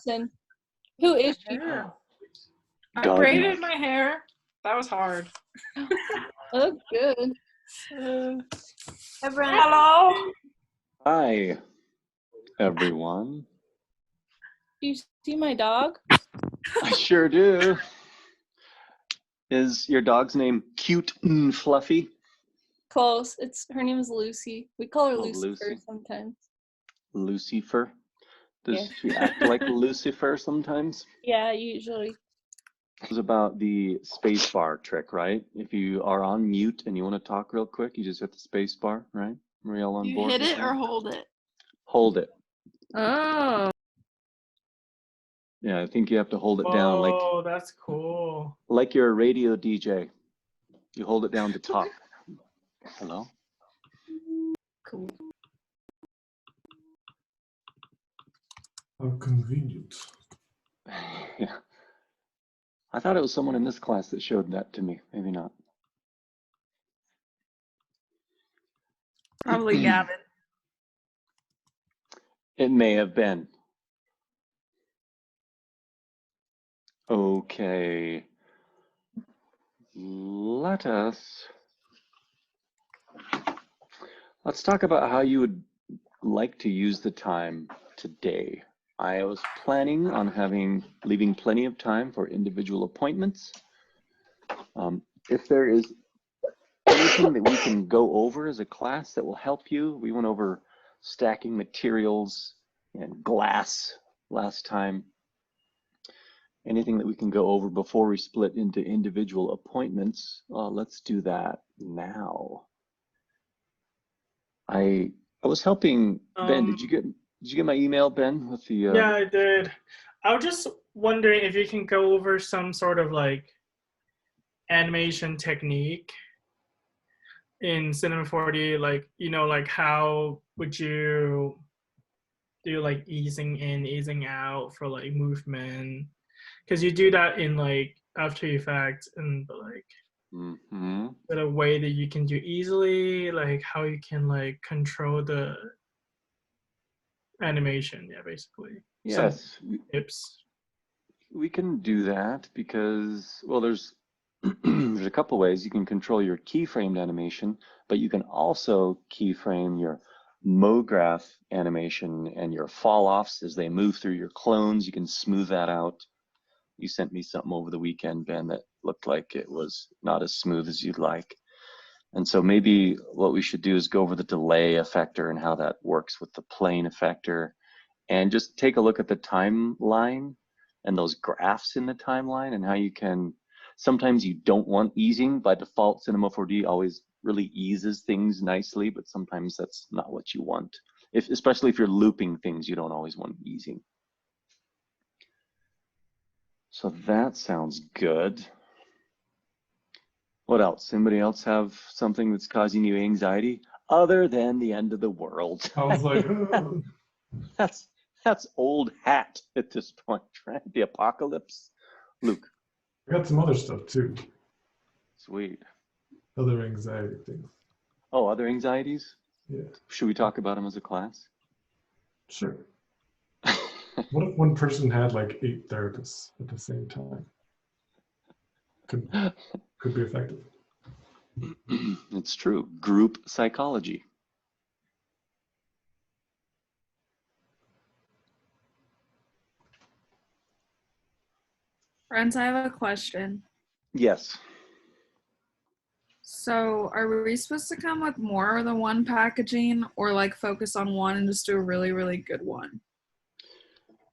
Allison. Who is she? I braided my hair. That was hard. Look good. Hello. Hi, everyone. Do you see my dog? I sure do. Is your dog's name Cute and Fluffy? Close. Her name is Lucy. We call her Lucifer Lucy. sometimes. Lucifer? Does she act like Lucifer sometimes? Yeah, usually. It was about the space bar trick, right? If you are on mute and you want to talk real quick, you just hit the space bar, right? Are we all on board? You hit it or hold it? Hold it. Oh. Yeah, I think you have to hold it down like. Oh, that's cool. Like you're a radio DJ. You hold it down to talk. Hello? Cool. How convenient. Yeah. I thought it was someone in this class that showed that to me. Maybe not. Probably Gavin. It may have been. Okay. Let's talk about how you would like to use the time today. I was planning on leaving plenty of time for individual appointments. If there is anything that we can go over as a class that will help you, we went over stacking materials and glass last time. Anything that we can go over before we split into individual appointments, let's do that now. I was helping Ben. Did you get my email, Ben? With the yeah, I did. I was just wondering if you can go over some sort of like animation technique in Cinema 4D, like like how would you do like easing in, easing out for like movement? Because you do that in like After Effects and like in a way that you can do easily, like how you can like control the animation, basically. Yes, some tips. We can do that because, well, there's there's a couple ways. You can control your keyframed animation, but you can also keyframe your MoGraph animation and your fall-offs as they move through your clones. You can smooth that out. You sent me something over the weekend, Ben, that looked like it was not as smooth as you'd like. And so maybe what we should do is go over the delay effector and how that works with the plane effector, and just take a look at the timeline and those graphs in the timeline and how you can, sometimes you don't want easing. By default, Cinema 4D always really eases things nicely, but sometimes that's not what you want. Especially if you're looping things, you don't always want easing. So that sounds good. What else? Anybody else have something that's causing you anxiety other than the end of the world? I was like, that's old hat at this point, right? The apocalypse. Luke. I got some other stuff too. Sweet. Other anxiety things. Oh, other anxieties? Yeah. Should we talk about them as a class? Sure. What if one person had like 8 therapists at the same time? Could be effective. It's true. Group psychology. Friends, I have a question. Yes. So are we supposed to come with more than one packaging, or like focus on one and just do a really, really good one?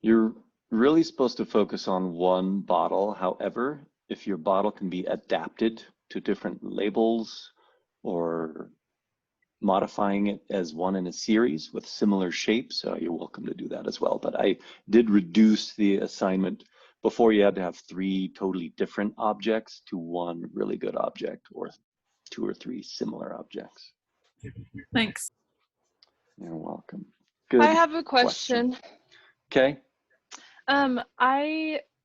You're really supposed to focus on one bottle. However, if your bottle can be adapted to different labels or modifying it as one in a series with similar shapes, you're welcome to do that as well. But I did reduce the assignment. Before, you had to have 3 totally different objects to 1 really good object, or 2 or 3 similar objects. Thanks. You're welcome. Good. I have a question. Okay. I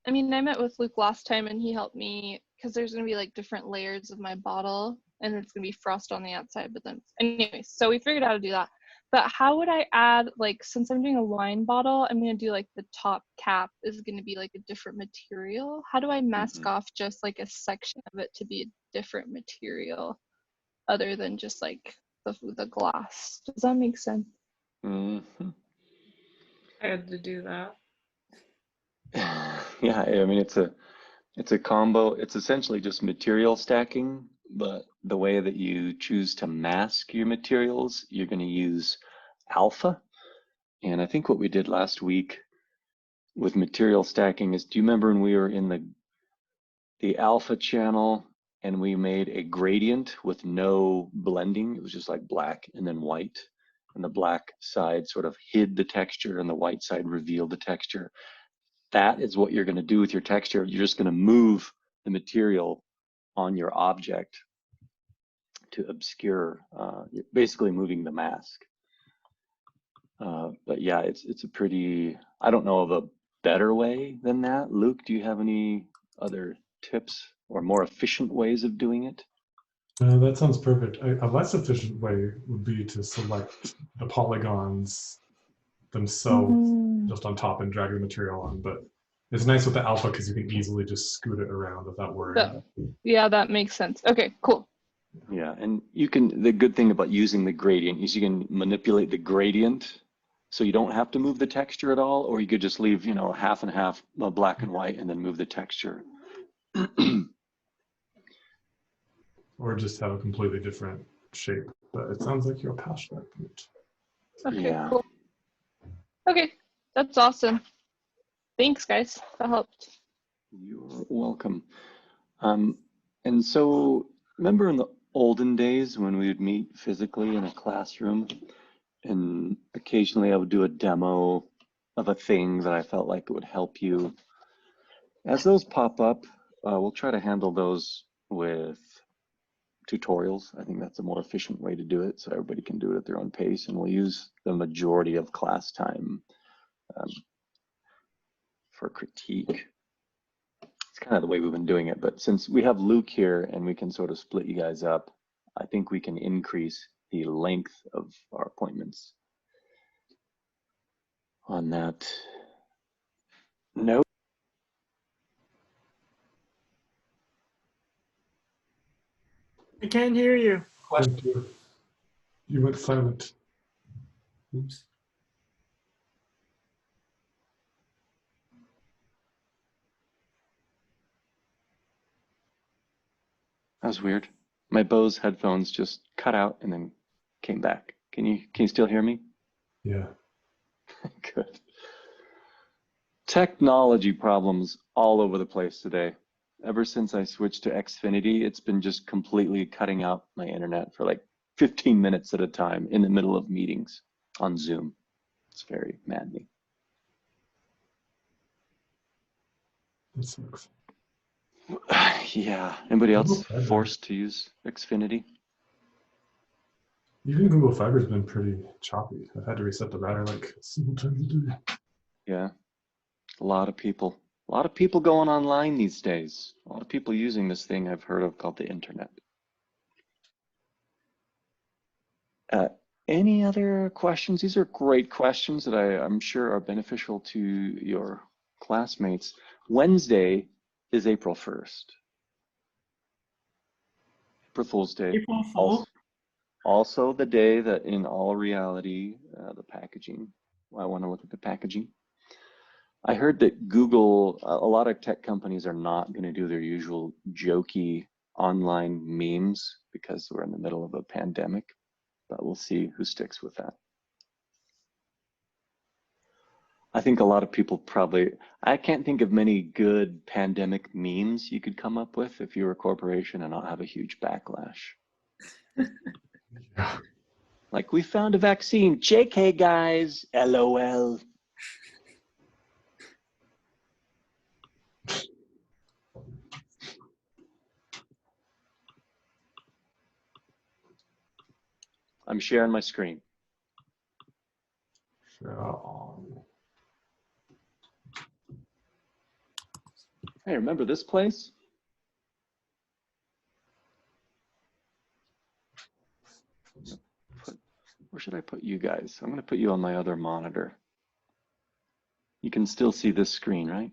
mean, I met with Luke last time and he helped me because there's going to be like different layers of my bottle and it's going to be frost on the outside, but then anyways, so we figured out how to do that. But how would I add, like, since I'm doing a wine bottle, I'm going to do like the top cap is going to be like a different material. How do I mask off just like a section of it to be a different material other than just like the glass? Does that make sense? Mm-hmm. I had to do that. Yeah, I mean it's a combo. It's essentially just material stacking, but the way that you choose to mask your materials, you're going to use alpha. And I think what we did last week with material stacking is, do you remember when we were in the alpha channel and we made a gradient with no blending? It was just like black and then white, and the black side sort of hid the texture and the white side revealed the texture. That is what you're going to do with your texture. You're just going to move the material on your object to obscure, you're basically moving the mask. But yeah, it's a pretty, I don't know of a better way than that. Luke, do you have any other tips or more efficient ways of doing it? That sounds perfect. A less efficient way would be to select the polygons themselves just on top and drag the material on. But it's nice with the alpha because you can easily just scoot it around without worrying. Yeah, that makes sense. Okay, cool. Yeah, and you can, the good thing about using the gradient is you can manipulate the gradient so you don't have to move the texture at all, or you could just leave, you know, half and half black and white and then move the texture. Or just have a completely different shape. But it sounds like you're past that point. Okay, Yeah. cool. Okay, that's awesome. Thanks, guys. That helped. You're welcome. And so remember in the olden days when we would meet physically in a classroom, and occasionally I would do a demo of a thing that I felt like it would help you. As those pop up, we'll try to handle those with tutorials. I think that's a more efficient way to do it, so everybody can do it at their own pace, and we'll use the majority of class time for critique. It's kind of the way we've been doing it, but since we have Luke here and we can sort of split you guys up, I think we can increase the length of our appointments on that note. I can't hear you. Thank you. You went silent. Oops. That was weird. My Bose headphones just cut out and then came back. Can you still hear me? Yeah. Good. Technology problems all over the place today. Ever since I switched to Xfinity, it's been just completely cutting out my internet for like 15 minutes at a time in the middle of meetings on Zoom. It's very maddening. That sucks. Yeah. Anybody else Google Fiber. forced to use Xfinity? Even Google Fiber's been pretty choppy. I've had to reset the router like several times a day. Yeah. A lot of people going online these days. A lot of people using this thing I've heard of called the internet. Any other questions? These are great questions that I'm sure are beneficial to your classmates. Wednesday is April 1st. April Fool's Day. April Fool. Also the day that in all reality, the packaging, I want to look at the packaging. I heard that Google, a lot of tech companies are not going to do their usual jokey online memes because we're in the middle of a pandemic, but we'll see who sticks with that. I think a lot of people probably, I can't think of many good pandemic memes you could come up with if you were a corporation and not have a huge backlash. Yeah. Like, we found a vaccine. JK, guys. LOL. I'm sharing my screen. Hey, remember this place? Where should should I put you guys? I'm going to put you on my other monitor. You can still see this screen, right?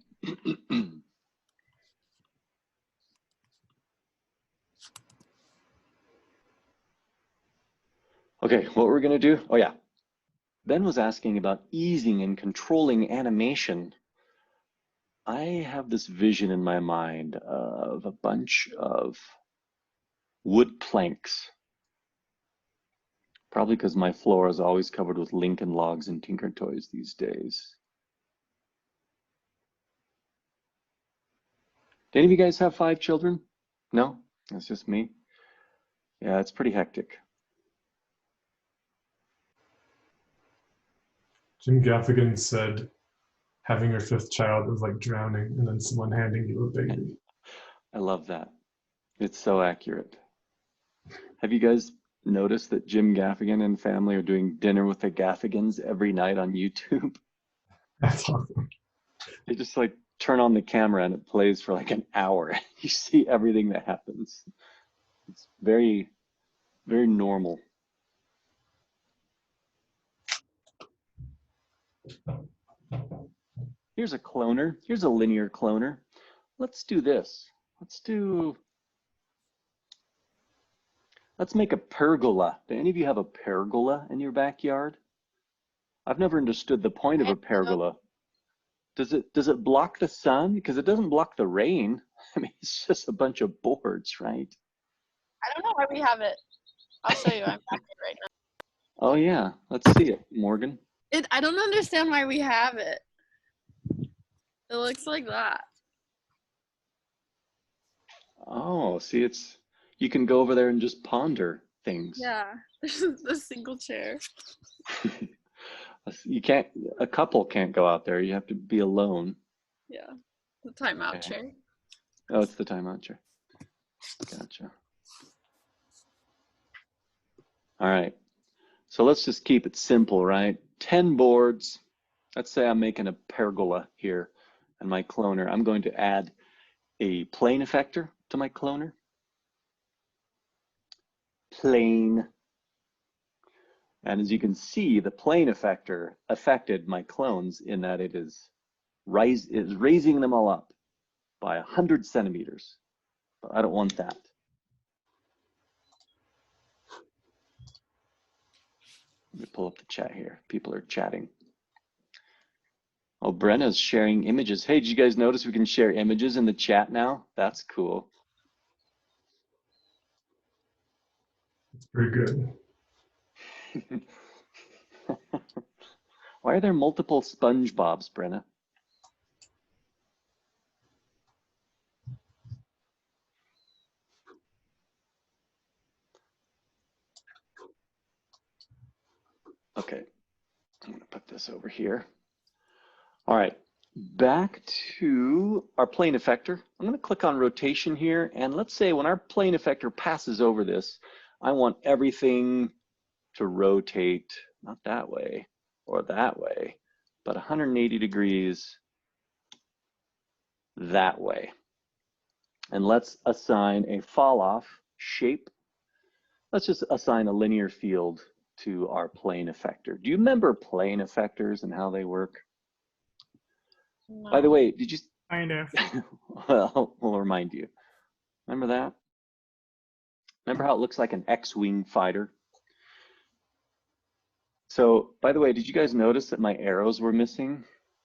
Okay, what we're going to do, oh yeah, Ben was asking about easing and controlling animation. I have this vision in my mind of a bunch of wood planks, probably because my floor is always covered with Lincoln Logs and Tinker Toys these days. Do any of you guys have 5 children? No? That's just me? Yeah, it's pretty hectic. Jim Gaffigan said having your 5th child is like drowning and then someone handing you a baby. I love that. It's so accurate. Have you guys noticed that Jim Gaffigan and family are doing dinner with the Gaffigans every night on YouTube? That's awesome. They just like turn on the camera and it plays for like an hour. You see everything that happens. It's very, very normal. Here's a cloner. Here's a linear cloner. Let's do this. Let's make a pergola. Do any of you have a pergola in your backyard? I've never understood the point of a pergola. Does it block the sun? Because it doesn't block the rain. I mean, it's just a bunch of boards, right? I don't know why we have it. I'll show you. I'm back here right now. Oh yeah, let's see it, Morgan. I don't understand why we have it. It looks like that. Oh, see, you can go over there and just ponder things. Yeah, there's a single chair. You can't, a couple can't go out there. You have to be alone. Yeah, the timeout Okay. chair. Oh, it's the timeout chair. Gotcha. All right. So let's just keep it simple, right? 10 boards. Let's say I'm making a pergola here and my cloner. I'm going to add a plane effector to my cloner. Plane. And as you can see, the plane effector affected my clones in that it is raising them all up by 100 centimeters. But I don't want that. Let me pull up the chat here. People are chatting. Oh, Brenna's sharing images. Hey, did you guys notice we can share images in the chat now? That's cool. It's very good. Why are there multiple SpongeBobs, Brenna? Okay, I'm gonna put this over here. All right, back to our plane effector. I'm gonna click on rotation here, and let's say when our plane effector passes over this, I want everything to rotate, not that way or that way, but 180 degrees that way. And let's assign a fall off shape. Let's just assign a linear field to our plane effector. Do you remember plane effectors and how they work? No. By the way, did you? Kind of. Well, we'll remind you. Remember that? Remember how it looks like an X-wing fighter? So, by the way, did you guys notice that my arrows were missing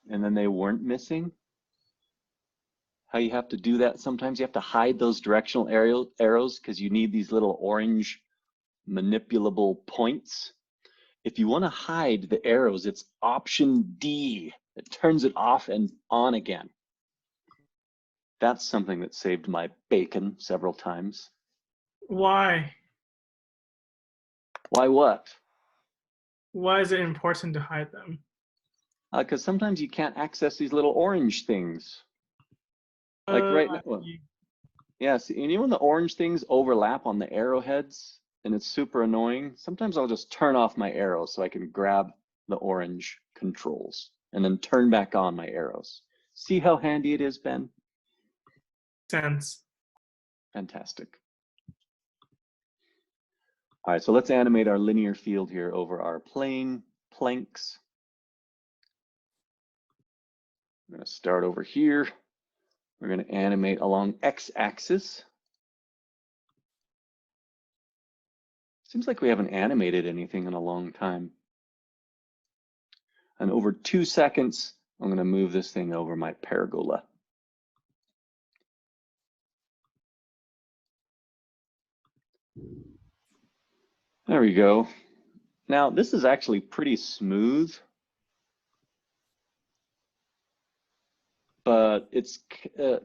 and then they weren't missing? How you have to do that sometimes? You have to hide those directional arrows because you need these little orange manipulable points. If you want to hide the arrows, it's option D. It turns it off and on again. That's something that saved my bacon several times. Why? Why what? Why is it important to hide them? Because sometimes you can't access these little orange things. Like right now. Yes, and even when the orange things overlap on the arrowheads and it's super annoying, sometimes I'll just turn off my arrows so I can grab the orange controls and then turn back on my arrows. See how handy it is, Ben? Sense. Fantastic. All right, so let's animate our linear field here over our plane planks. I'm going to start over here. We're going to animate along x-axis. Seems like we haven't animated anything in a long time. And over 2 seconds, I'm going to move this thing over my pergola. There we go. Now, this is actually pretty smooth, but it's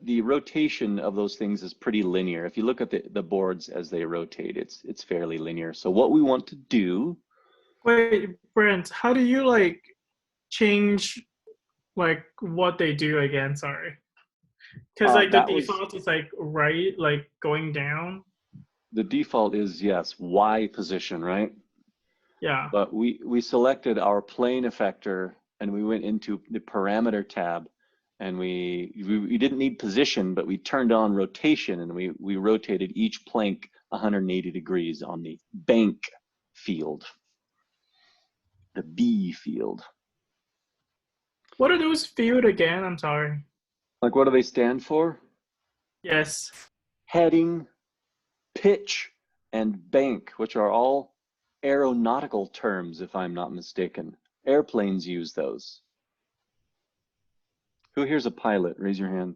the rotation of those things is pretty linear. If you look at the boards as they rotate, it's fairly linear. So what we want to do. Wait, Brent, how do you like change like what they do again? Sorry, because like the default is like right, like going down. The default is, yes, Y position, right? Yeah. But we selected our plane effector and we went into the parameter tab, and we didn't need position, but we turned on rotation, and we rotated each plank 180 degrees on the bank field, the B field. What are those field again? I'm sorry. Like, what do they stand for? Yes. Heading, pitch, and bank, which are all aeronautical terms, if I'm not mistaken. Airplanes use those. Who here's a pilot? Raise your hand.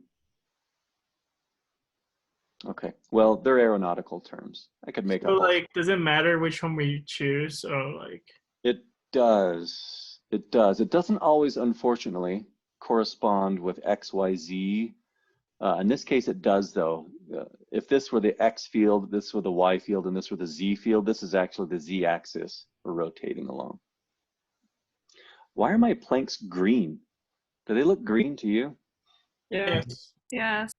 Okay, well, they're aeronautical terms. I could make So up. like, does it matter which one we choose, or like? It does. It does. It doesn't always, unfortunately, correspond with X, Y, Z. In this case, it does, though. If this were the X field, this were the Y field, and this were the Z field, this is actually the Z axis we're rotating along. Why are my planks green? Do they look green to you? Yes. Yes.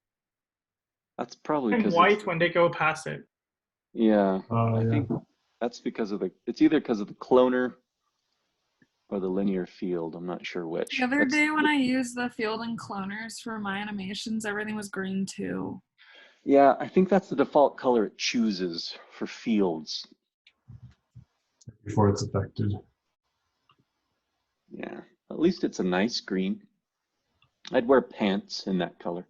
That's probably And because white when they go past it. Yeah, I Yeah. think that's because of it's either because of the cloner or the linear field. I'm not sure which. The other day when I used the field and cloners for my animations, everything was green too. Yeah, I think that's the default color it chooses for fields. Before it's affected. Yeah, at least it's a nice green. I'd wear pants in that color.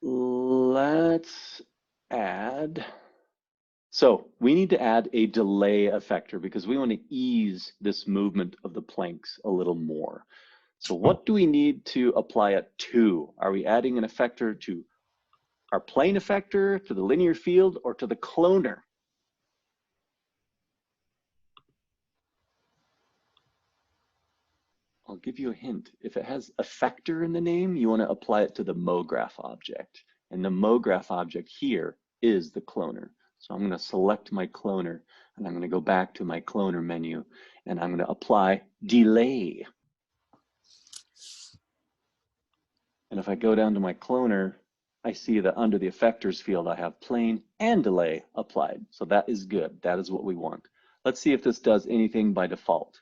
Let's add. So we need to add a delay effector because we want to ease this movement of the planks a little more. So what do we need to apply it to? Are we adding an effector to our plane effector, to the linear field, or to the cloner? I'll give you a hint. If it has effector in the name, you want to apply it to the MoGraph object. And the MoGraph object here is the cloner. So I'm going to select my cloner, and I'm going to go back to my cloner menu, and I'm going to apply delay. And if I go down to my cloner, I see that under the effectors field, I have plane and delay applied. So that is good. That is what we want. Let's see if this does anything by default.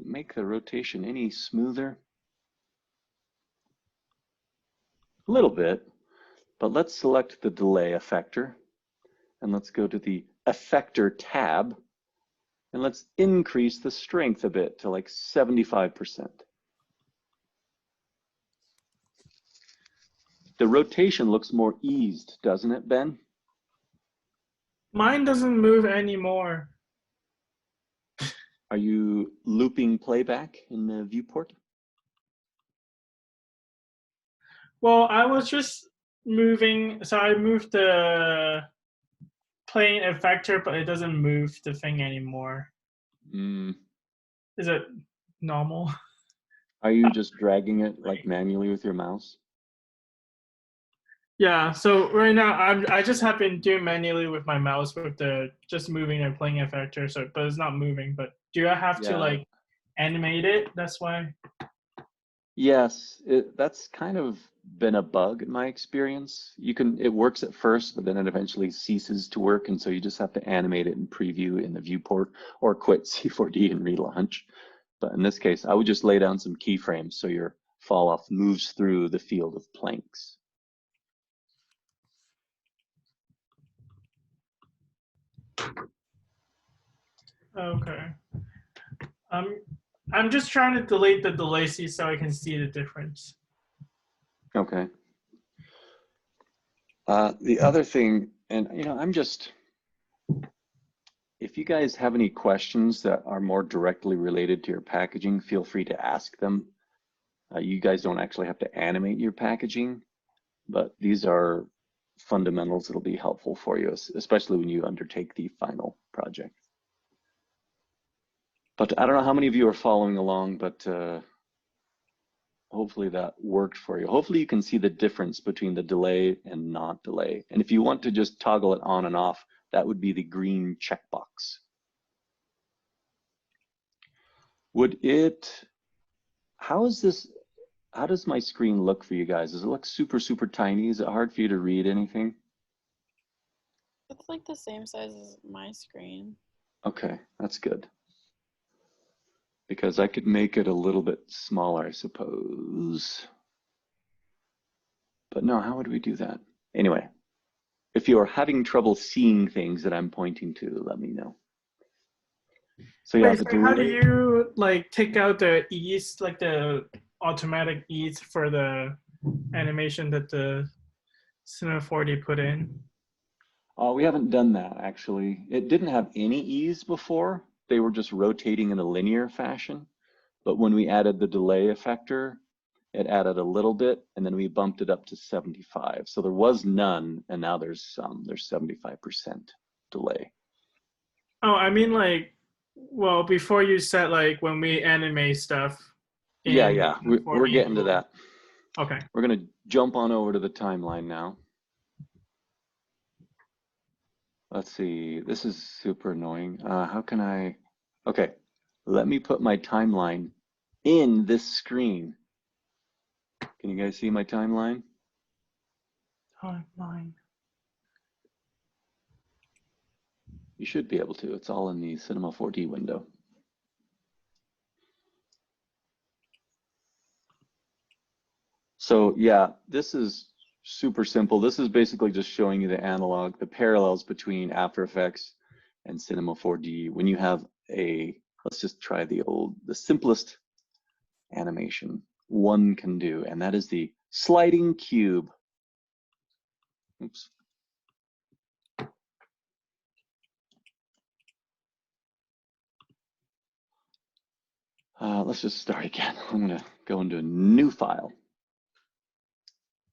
Make the rotation any smoother? A little bit, but let's select the delay effector, and let's go to the effector tab, and let's increase the strength a bit to like 75%. The rotation looks more eased, doesn't it, Ben? Mine doesn't move anymore. Are you looping playback in the viewport? Well, I was just moving, so I moved the plane effector, but it doesn't move the thing anymore. Is it normal? Are you just dragging it like manually with your mouse? Yeah, so right now I just have been doing manually with my mouse with the just moving the plane effector, so but it's not moving. But do I have to like animate it? That's why. Yes, that's kind of been a bug in my experience. It works at first, but then it eventually ceases to work, and so you just have to animate it in preview in the viewport or quit C4D and relaunch. But in this case, I would just lay down some keyframes so your fall off moves through the field of planks. Okay. I'm just trying to delete the delay so I can see the difference. Okay. The other thing, and if you guys have any questions that are more directly related to your packaging, feel free to ask them. You guys don't actually have to animate your packaging, but these are fundamentals that'll be helpful for you, especially when you undertake the final project. But I don't know how many of you are following along, but hopefully that worked for you. Hopefully you can see the difference between the delay and not delay. And if you want to just toggle it on and off, that would be the green checkbox. How does my screen look for you guys? Does it look super, super tiny? Is it hard for you to read anything? It's like the same size as my screen. Okay, that's good. Because I could make it a little bit smaller, I suppose. But no, how would we do that? Anyway, if you are having trouble seeing things that I'm pointing to, let me know. So yeah, Wait, so how do you like take out the ease, like the automatic ease for the animation that the Cinema 4D put in? We haven't done that actually. It didn't have any ease before. They were just rotating in a linear fashion. But when we added the delay effector, it added a little bit, and then we bumped it up to 75. So there was none, and now there's some. There's 75% delay. Oh, I mean like, well, before you said like when we animate stuff. Yeah, we're getting to that. Okay. We're gonna jump on over to the timeline now. Let's see, this is super annoying. How can I, okay, let me put my timeline in this screen. Can you guys see my timeline? Timeline. You should be able to. It's all in the Cinema 4D window. So yeah, this is super simple. This is basically just showing you the analog, the parallels between After Effects and Cinema 4D. When you have let's just try the simplest animation one can do, and that is the sliding cube. Oops. Let's just start again. I'm gonna go into a new file.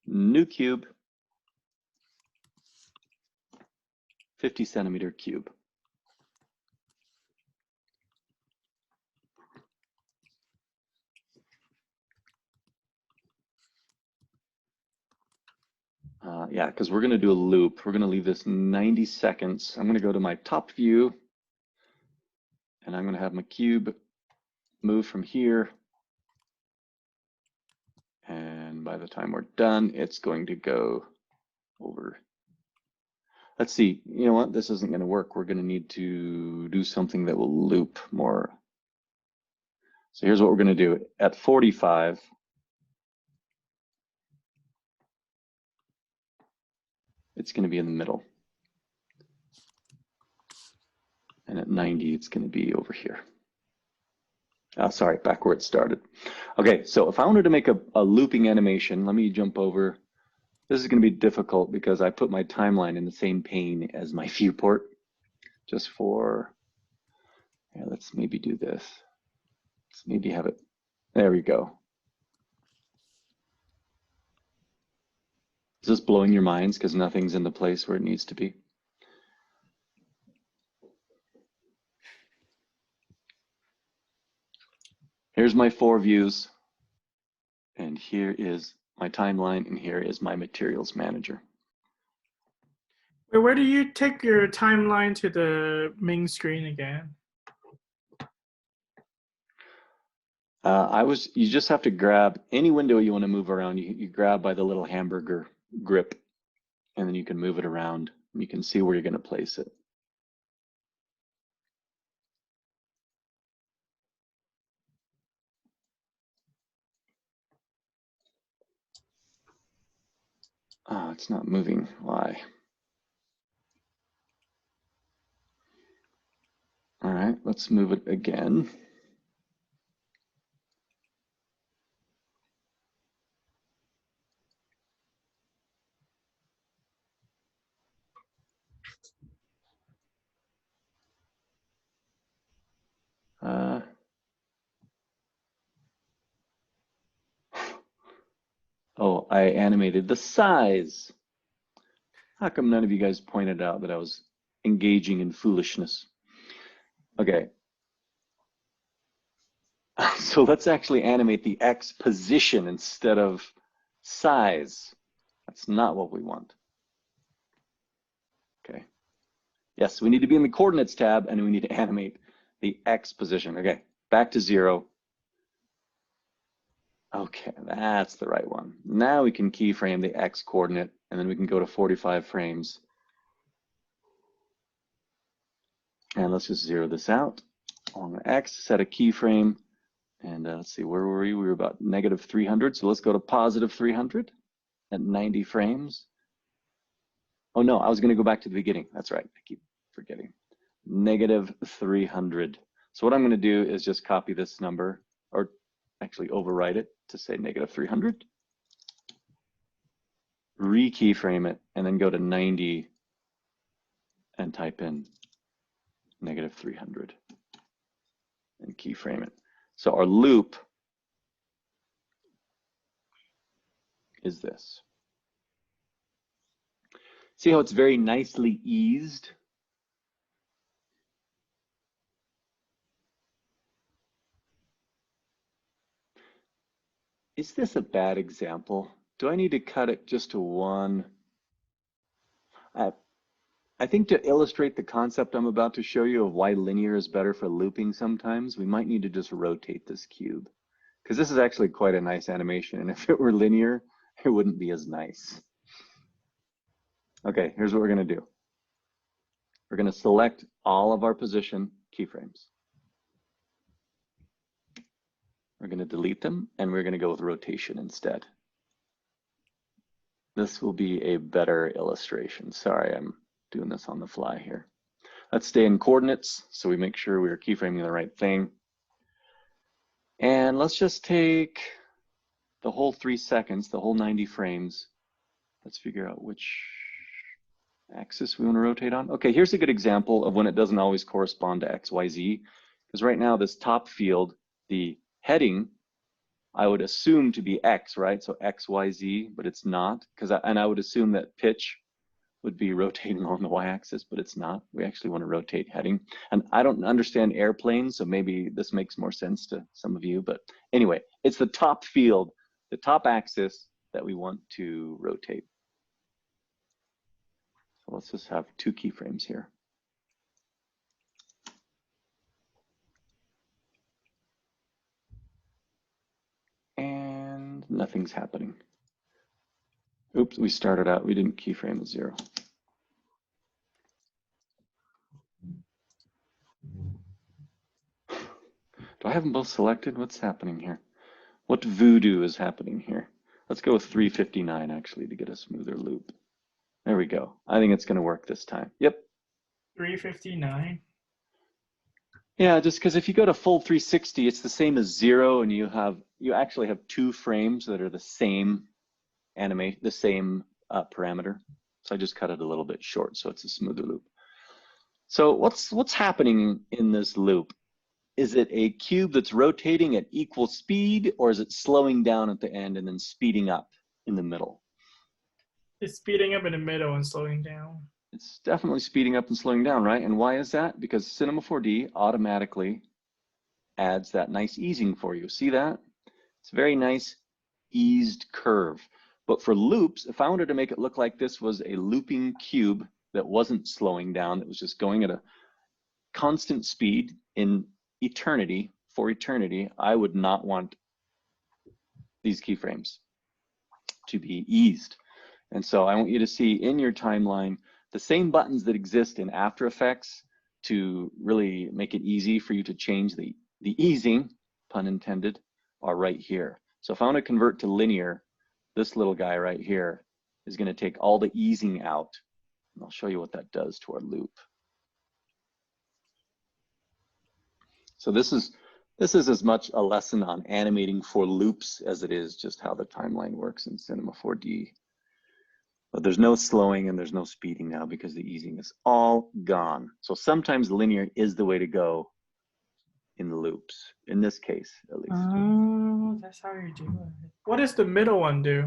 New cube. 50 centimeter cube. Yeah, because we're going to do a loop. We're going to leave this 90 seconds. I'm going to go to my top view, and I'm going to have my cube move from here. And by the time we're done, it's going to go over. Let's see. You know what? This isn't going to work. We're going to need to do something that will loop more. So here's what we're going to do. At 45, it's going to be in the middle. And at 90, it's going to be over here. Sorry, back where it started. Okay, so if I wanted to make a looping animation, let me jump over. This is going to be difficult because I put my timeline in the same pane as my viewport. Just for, yeah, let's maybe do this. Let's maybe have it, there we go. Is this blowing your minds because nothing's in the place where it needs to be? Here's my 4 views, and here is my timeline, and here is my materials manager. Wait, where do you take your timeline to the main screen again? You just have to grab any window you want to move around. You grab by the little hamburger grip, and then you can move it around. You can see where you're going to place it. Oh, it's not moving. Why? All right, let's move it again. Oh, I animated the size. How come none of you guys pointed out that I was engaging in foolishness? Okay. So let's actually animate the X position instead of size. That's not what we want. Okay. Yes, we need to be in the coordinates tab and we need to animate the X position. Okay, back to 0. Okay, that's the right one. Now we can keyframe the X coordinate and then we can go to 45 frames. And let's just zero this out on the X, set a keyframe. And let's see, where were we? We were about negative 300. So let's go to positive 300 at 90 frames. Oh no, I was gonna go back to the beginning. That's right, I keep forgetting. Negative 300. So what I'm gonna do is just copy this number, or actually overwrite it to say negative 300. Re-keyframe it, and then go to 90 and type in negative 300 and keyframe it. So our loop is this. See how it's very nicely eased? Is this a bad example? Do I need to cut it just to 1? I think to illustrate the concept I'm about to show you of why linear is better for looping sometimes, we might need to just rotate this cube. Because this is actually quite a nice animation, and if it were linear, it wouldn't be as nice. Okay, here's what we're gonna do. We're gonna select all of our position keyframes. We're gonna delete them, and we're gonna go with rotation instead. This will be a better illustration. Sorry, I'm doing this on the fly here. Let's stay in coordinates so we make sure we're keyframing the right thing. And let's just take the whole 3 seconds, the whole 90 frames. Let's figure out which axis we want to rotate on. Okay, here's a good example of when it doesn't always correspond to X, Y, Z. Because right now this top field, the heading, I would assume to be X, right? So X, Y, Z, but it's not. And I would assume that pitch would be rotating on the y-axis, but it's not. We actually want to rotate heading. And I don't understand airplanes, so maybe this makes more sense to some of you. But anyway, it's the top field, the top axis that we want to rotate. So let's just have 2 keyframes here. And nothing's happening. Oops, we started out, we didn't keyframe the 0. Do I have them both selected? What's happening here? What voodoo is happening here? Let's go with 359 actually to get a smoother loop. There we go. I think it's going to work this time. Yep. 359. Yeah, just because if you go to full 360, it's the same as 0, and you actually have 2 frames that are the same parameter. So I just cut it a little bit short so it's a smoother loop. So what's happening in this loop? Is it a cube that's rotating at equal speed, or is it slowing down at the end and then speeding up in the middle? It's speeding up in the middle and slowing down. It's definitely speeding up and slowing down, right? And why is that? Because Cinema 4D automatically adds that nice easing for you. See that? It's a very nice eased curve. But for loops, if I wanted to make it look like this was a looping cube that wasn't slowing down, that was just going at a constant speed in eternity, for eternity, I would not want these keyframes to be eased. And so I want you to see in your timeline the same buttons that exist in After Effects to really make it easy for you to change the easing, pun intended, are right here. So if I want to convert to linear, this little guy right here is going to take all the easing out. And I'll show you what that does to our loop. So this is as much a lesson on animating for loops as it is just how the timeline works in Cinema 4D. But there's no slowing and there's no speeding now because the easing is all gone. So sometimes linear is the way to go in the loops, in this case at least. Oh, that's how you do it. What does the middle one do?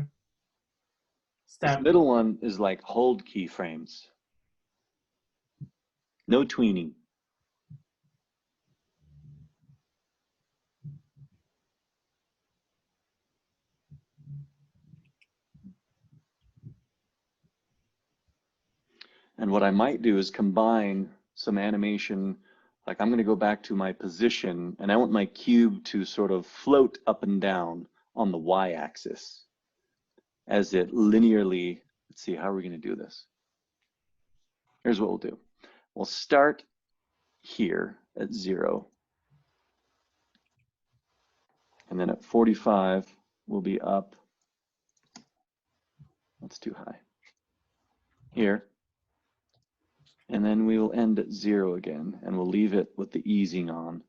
This Step. middle one is like hold keyframes. No tweening. And what I might do is combine some animation, like I'm gonna go back to my position and I want my cube to sort of float up and down on the y-axis as it linearly, let's see, how are we gonna do this? Here's what we'll do. We'll start here at 0. And then at 45, we'll be up. That's too high. Here. And then we will end at 0 again, and we'll leave it with the easing on.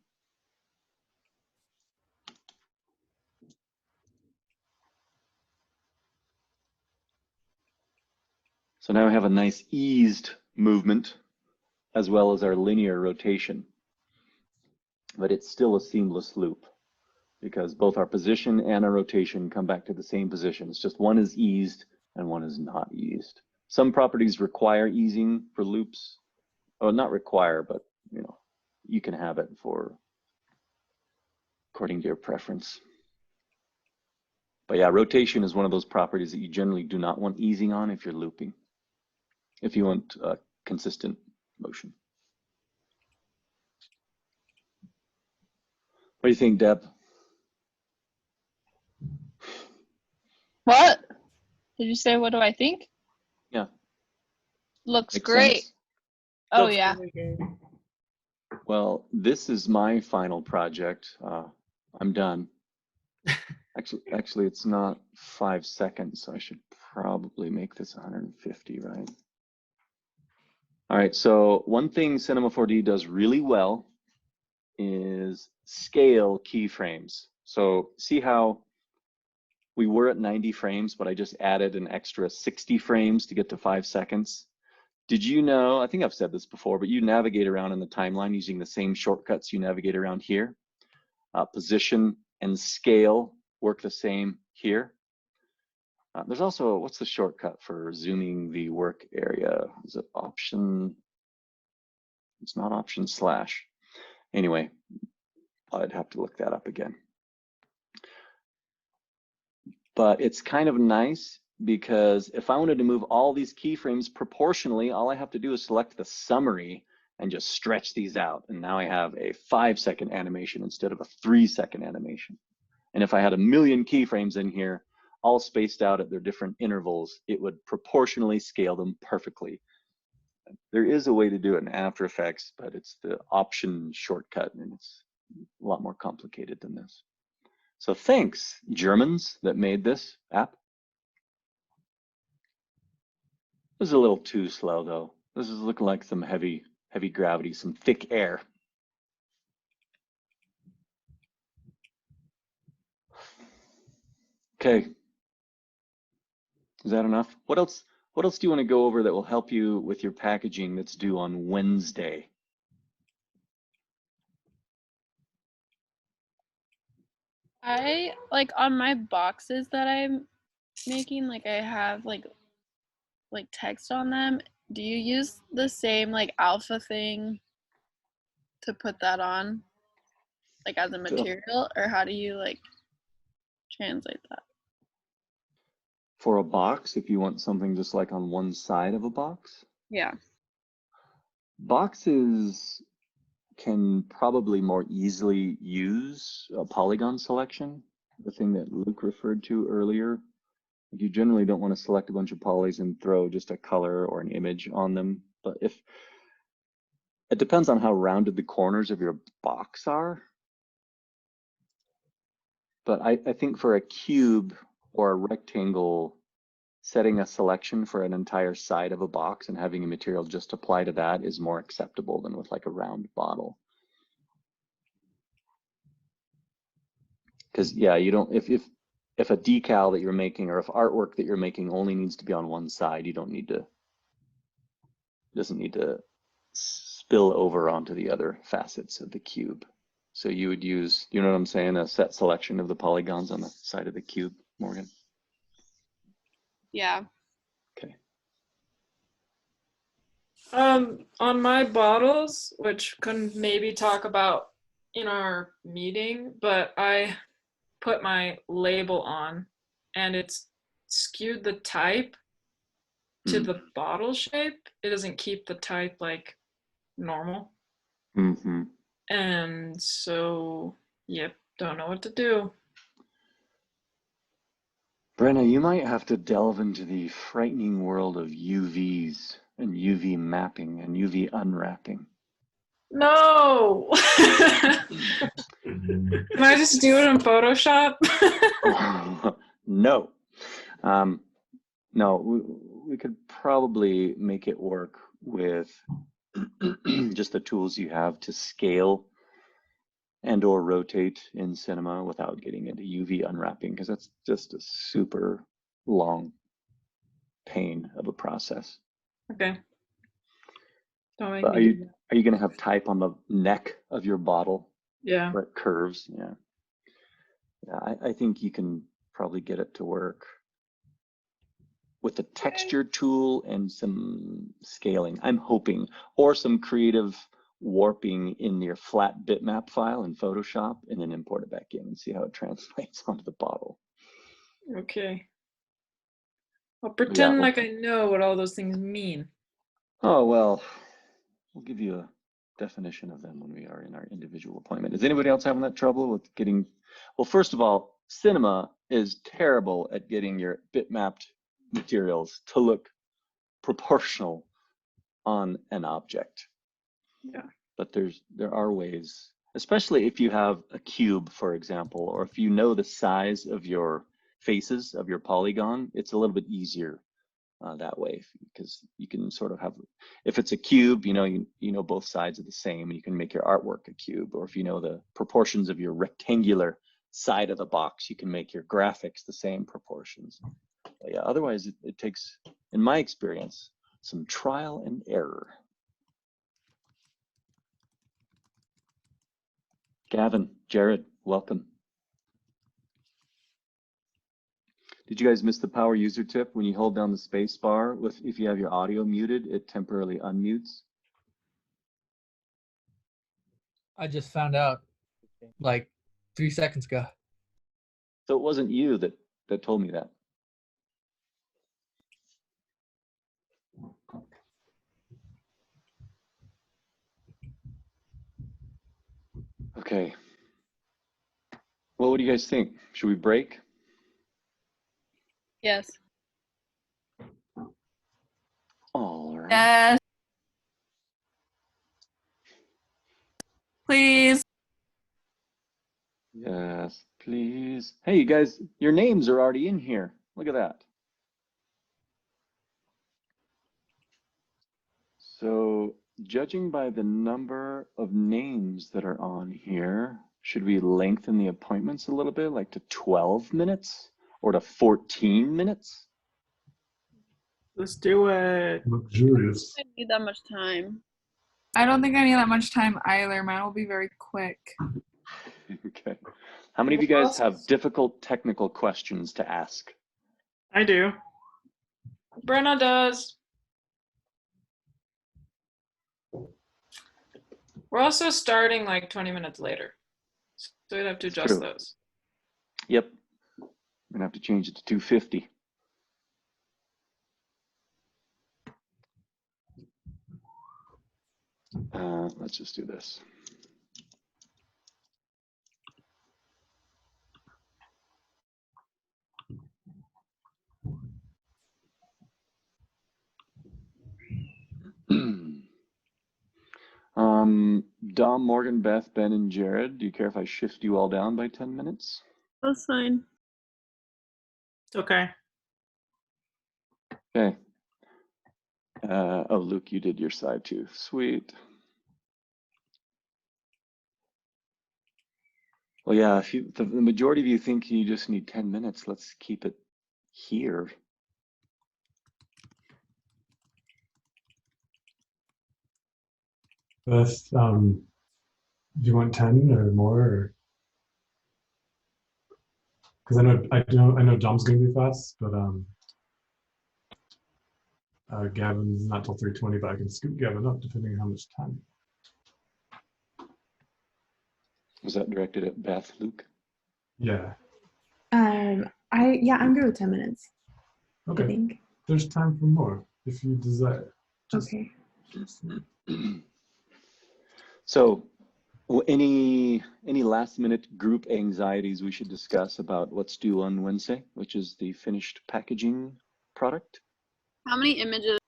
So now we have a nice eased movement as well as our linear rotation. But it's still a seamless loop because both our position and our rotation come back to the same position. It's just one is eased and one is not eased. Some properties require easing for loops. Well, not require, but you know, you can have it for according to your preference. But yeah, rotation is one of those properties that you generally do not want easing on if you're looping, if you want consistent motion. What do you think, Deb? What? Did you say what do I think? Yeah. Looks Makes great. sense? Oh Looks yeah. really good. Well, this is my final project. I'm done. Actually, it's not 5 seconds, so I should probably make this 150, right? All right, so one thing Cinema 4D does really well is scale keyframes. So see how we were at 90 frames, but I just added an extra 60 frames to get to 5 seconds. Did you know, I think I've said this before, but you navigate around in the timeline using the same shortcuts you navigate around here. Position and scale work the same here. There's also, what's the shortcut for zooming the work area? Is it option? It's not option slash. Anyway, I'd have to look that up again. But it's kind of nice because if I wanted to move all these keyframes proportionally, all I have to do is select the summary and just stretch these out. And now I have a 5-second animation instead of a 3-second animation. And if I had a million keyframes in here, all spaced out at their different intervals, it would proportionally scale them perfectly. There is a way to do it in After Effects, but it's the option shortcut, and it's a lot more complicated than this. So thanks, Germans that made this app. This is a little too slow though. This is looking like some heavy gravity, some thick air. Okay. Is that enough? What else do you want to go over that will help you with your packaging that's due on Wednesday? I like on my boxes that I'm making, like I have like text on them. Do you use the same like alpha thing to put that on, like as a material, or how do you like translate that? For a box, if you want something just like on one side of a box? Yeah. Boxes can probably more easily use a polygon selection, the thing that Luke referred to earlier. You generally don't want to select a bunch of polys and throw just a color or an image on them. But if it depends on how rounded the corners of your box are. But I think for a cube or a rectangle, setting a selection for an entire side of a box and having a material just apply to that is more acceptable than with like a round bottle. Because yeah, you don't, if a decal that you're making or if artwork that you're making only needs to be on one side, you don't need to, doesn't need to spill over onto the other facets of the cube. So you would use, you know what I'm saying, a set selection of the polygons on the side of the cube, Morgan? Yeah. Okay. On my bottles, which can maybe talk about in our meeting, but I put my label on and it's skewed the type to the bottle shape. It doesn't keep the type like normal. Mm-hmm. And so, yep, don't know what to do. Brenna, you might have to delve into the frightening world of UVs and UV mapping and UV unwrapping. No! Can I just do it in Photoshop? No. No, we could probably make it work with just the tools you have to scale and or rotate in cinema without getting into UV unwrapping, because that's just a super long pain of a process. Okay. Don't make But me do that. are you going to have type on the neck of your bottle Yeah. where it curves? Yeah. Yeah, I think you can probably get it to work with a texture tool and some scaling, I'm hoping, or some creative warping in your flat bitmap file in Photoshop, and then import it back in and see how it translates onto the bottle. Okay. I'll pretend like I know what all those things mean. Oh, well, we'll give you a definition of them when we are in our individual appointment. Is anybody else having that trouble with getting, well, first of all, Cinema is terrible at getting your bitmapped materials to look proportional on an object. Yeah. But there are ways, especially if you have a cube, for example, or if you know the size of your faces of your polygon, it's a little bit easier that way, because you can sort of have, if it's a cube, you know both sides are the same, and you can make your artwork a cube. Or if you know the proportions of your rectangular side of the box, you can make your graphics the same proportions. But yeah, otherwise it takes, in my experience, some trial and error. Gavin, Jared, welcome. Did you guys miss the power user tip? When you hold down the space bar, if you have your audio muted, it temporarily unmutes. I just found out like 3 seconds ago. So it wasn't you that told me that. Okay. Well, what do you guys think? Should we break? Yes. All right. Yes. Please. Yes, please. Hey, you guys, your names are already in here. Look at that. So, judging by the number of names that are on here, should we lengthen the appointments a little bit, like to 12 minutes or to 14 minutes? Let's do it. Luxurious. I don't need that much time. I don't think I need that much time either. Mine will be very quick. Okay. How many of you guys have difficult technical questions to ask? I do. Brenna does. We're also starting like 20 minutes later, so we'd have to It's adjust true. those. Yep. I'm gonna have to change it to 250. Let's just do this. Dom, Morgan, Beth, Ben, and Jared, do you care if I shift you all down by 10 minutes? That's fine. Okay. Okay. Oh, Luke, you did your side too. Sweet. Well, yeah, if the majority of you think you just need 10 minutes, let's keep it here. Beth, do you want 10 or more? Because I know Dom's gonna be fast, but Gavin's not till 3:20, but I can scoop Gavin up depending on how much time. Was that directed at Beth, Luke? Yeah. I'm good with 10 minutes. I Okay. think. There's time for more if you desire. Okay. So, any last minute group anxieties we should discuss about what's due on Wednesday, which is the finished packaging product? How many images?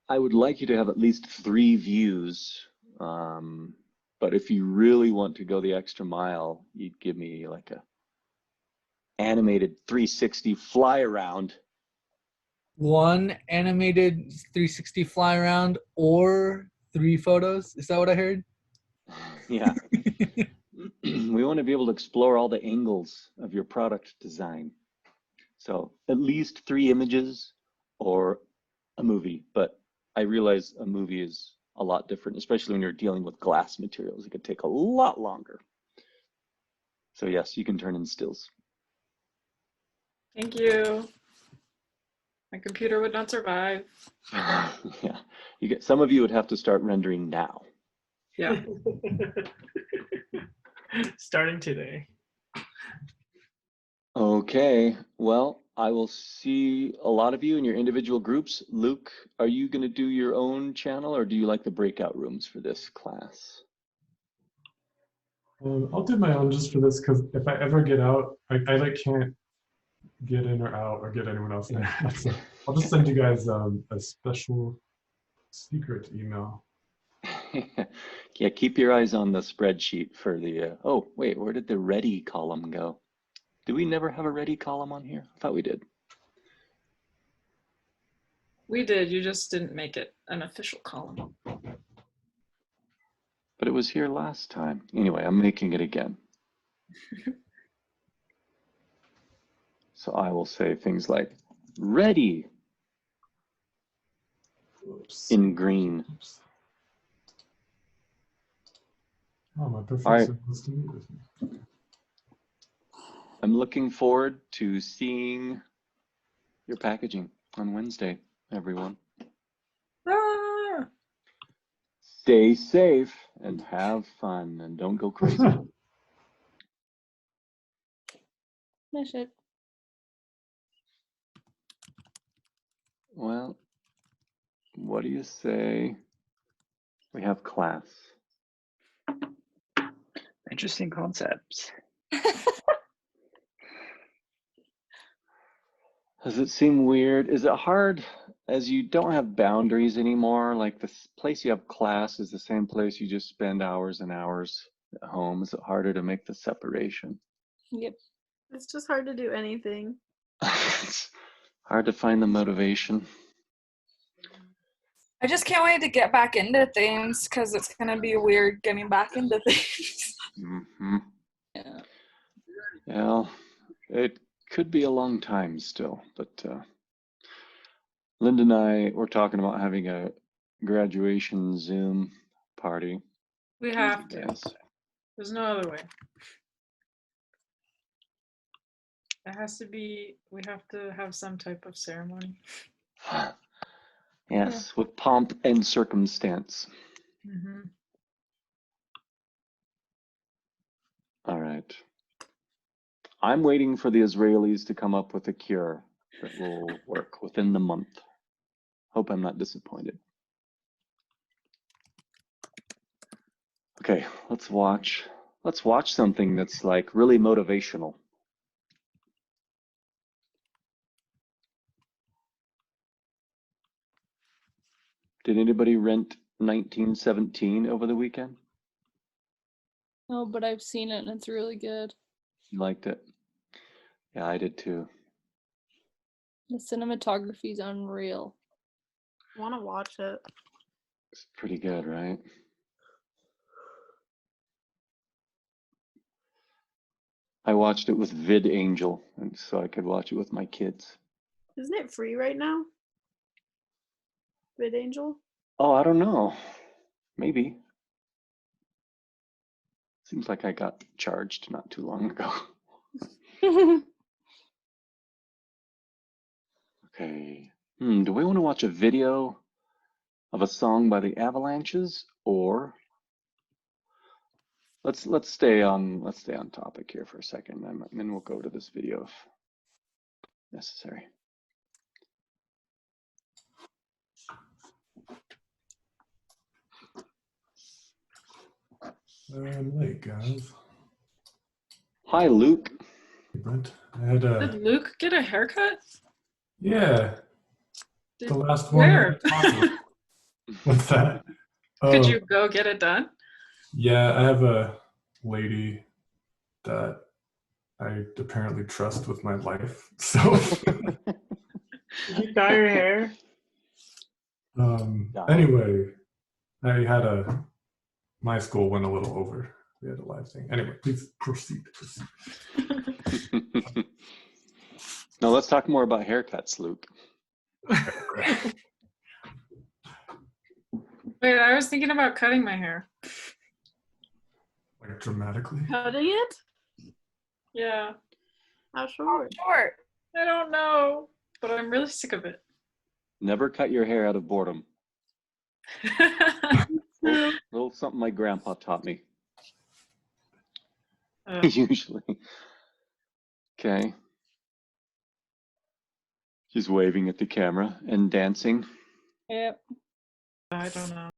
I would like you to have at least 3 views, but if you really want to go the extra mile, you'd give me like a animated 360 fly around. One animated 360 fly around or 3 photos. Is that what I heard? Yeah. We want to be able to explore all the angles of your product design. So at least 3 images or a movie, but I realize a movie is a lot different, especially when you're dealing with glass materials. It could take a lot longer. So yes, you can turn in stills. Thank you. My computer would not survive. Yeah, some of you would have to start rendering now. Yeah. Starting today. Okay, well, I will see a lot of you in your individual groups. Luke, are you going to do your own channel, or do you like the breakout rooms for this class? I'll do my own just for this because if I ever get out, I like can't get in or out or get anyone else in. So I'll just send you guys a special secret email. Yeah, keep your eyes on the spreadsheet for the, oh, wait, where did the ready column go? Do we never have a ready column on here? I thought we did. We did, you just didn't make it an official column. But it was here last time. Anyway, I'm making it again. So I will say things like ready in green. Oops. Oh, my professor All right. wants to meet with me. I'm looking forward to seeing your packaging on Wednesday, everyone. Ah! Stay safe and have fun and don't go crazy. Finish it. Well, what do you say we have class? Interesting concepts. Does it seem weird? Is it hard as you don't have boundaries anymore? Like the place you have class is the same place you just spend hours and hours at home. Is it harder to make the separation? Yep. It's just hard to do anything. It's hard to find the motivation. I just can't wait to get back into things because it's going to be weird getting back into things. Mm-hmm. Yeah. Well, it could be a long time still, but Linda and I were talking about having a graduation Zoom party. We have to. Yes. There's no other way. It has to be, we have to have some type of ceremony. Yes, with pomp and circumstance. Mm-hmm. All right. I'm waiting for the Israelis to come up with a cure that will work within the month. Hope I'm not disappointed. Okay, let's watch something that's like really motivational. Did anybody rent 1917 over the weekend? No, but I've seen it and it's really good. You liked it? Yeah, I did too. The cinematography is unreal. I want to watch it. It's pretty good, right? I watched it with VidAngel, and so I could watch it with my kids. Isn't it free right now? VidAngel? Oh, I don't know. Maybe. Seems like I got charged not too long ago. Okay. Do we want to watch a video of a song by the Avalanches, or let's stay on topic here for a second, and then we'll go to this video if necessary. I'm late, guys. Hi, Luke. Hey, Brent. I had Did Luke get a haircut? yeah, Did, the last where? one. What's that? Could you go get it done? Yeah, I have a lady that I apparently trust with my life. So Did you dye your hair? anyway, my school went a little over. We had a live thing. Anyway, please proceed. Now let's talk more about haircuts, Luke. Wait, I was thinking about cutting my hair. Like dramatically? Cutting it? Yeah. How short? Short. I don't know, but I'm really sick of it. Never cut your hair out of boredom. Little something my grandpa taught me. Usually. Okay. She's waving at the camera and dancing. Yep. I don't know.